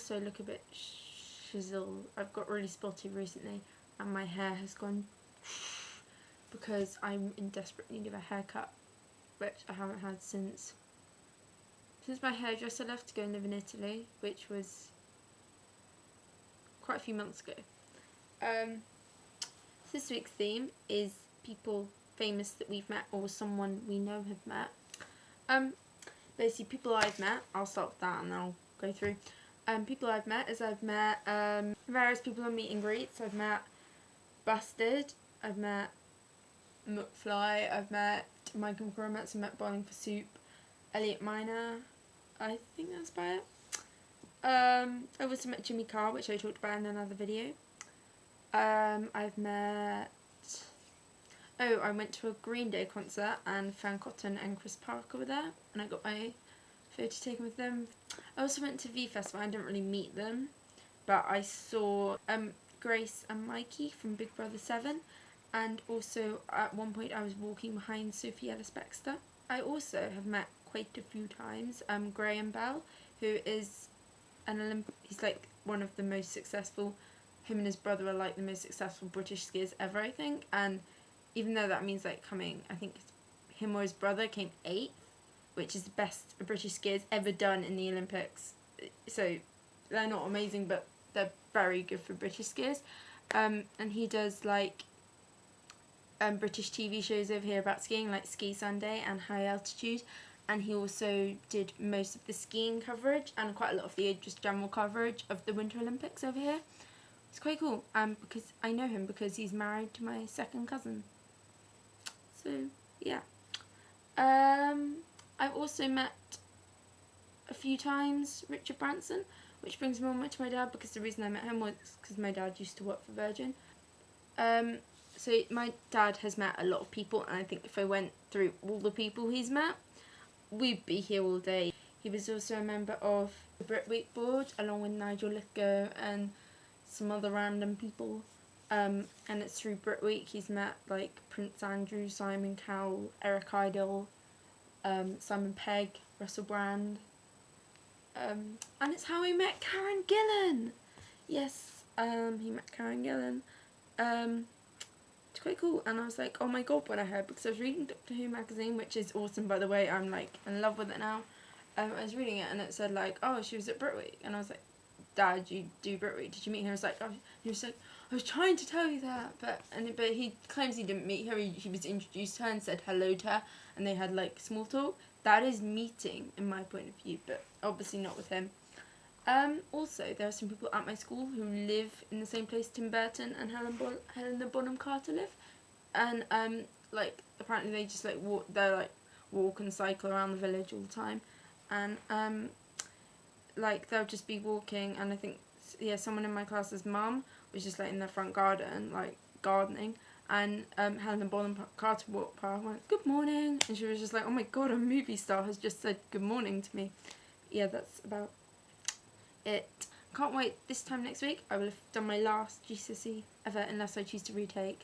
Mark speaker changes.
Speaker 1: also look a bit shizzle. I've got really spotty recently and my hair has gone because I'm in desperate need of a haircut, which I haven't had since my hairdresser left to go and live in Italy, which was quite a few months ago. This week's theme is people famous that we've met or someone we know have met. Basically people I've met, I'll start with that and then I'll go through. People I've met is I've met various people on meet and greets. I've met Busted, I've met McFly, I've met My Chemical Romance, I've met Bowling for Soup, Elliot Miner, I think that's about it. I've also met Jimmy Carr, which I talked about in another video. I've met... Oh, I went to a Green Day concert and Fran and Chris Parker were there and I got my photo taken with them. I also went to V Festival. I didn't really meet them, but I saw Grace and Mikey from Big Brother 7, and also at one point I was walking behind Sophie Ellis-Bextor. I also have met quite a few times Graham Bell, who is he's like one of the most successful, him and his brother are like the most successful British skiers ever, I think, and even though that means like I think him or his brother came 8th, which is the best a British skiers ever done in the Olympics. So they're not amazing, but they're very good for British skiers. And he does like British TV shows over here about skiing, like Ski Sunday and High Altitude. And he also did most of the skiing coverage and quite a lot of the just general coverage of the Winter Olympics over here. It's quite cool. Because I know him because he's married to my second cousin. So yeah. I've also met a few times Richard Branson, which brings me on to my dad, because the reason I met him was because my dad used to work for Virgin. So my dad has met a lot of people, and I think if I went through all the people he's met, we'd be here all day. He was also a member of the Brit Week board, along with Nigel Lithgow and some other random people. And it's through Brit Week he's met like Prince Andrew, Simon Cowell, Eric Idle, Simon Pegg, Russell Brand. And it's how he met Karen Gillan. Yes, he met Karen Gillan. It's quite cool, and I was like, oh my god, when I heard, because I was reading Doctor Who magazine, which is awesome by the way, I'm like in love with it now. I was reading it and it said like, oh, she was at Brit Week, and I was like, Dad, you do Brit Week, did you meet her? I was like, oh, he was like, I was trying to tell you that, but he claims he didn't meet her. He was introduced to her and said hello to her, and they had like small talk. That is meeting in my point of view, but obviously not with him. Also, there are some people at my school who live in the same place Tim Burton and Helena Bonham Carter live, and like apparently they just like walk and cycle around the village all the time, and like they'll just be walking, and I think someone in my class's mum was just like in their front garden like gardening, and Helena Bonham Carter walked past and went, good morning, and she was just like, oh my god, a movie star has just said good morning to me. Yeah, that's about it. Can't wait. This time next week I will have done my last GCSE ever, unless I choose to retake.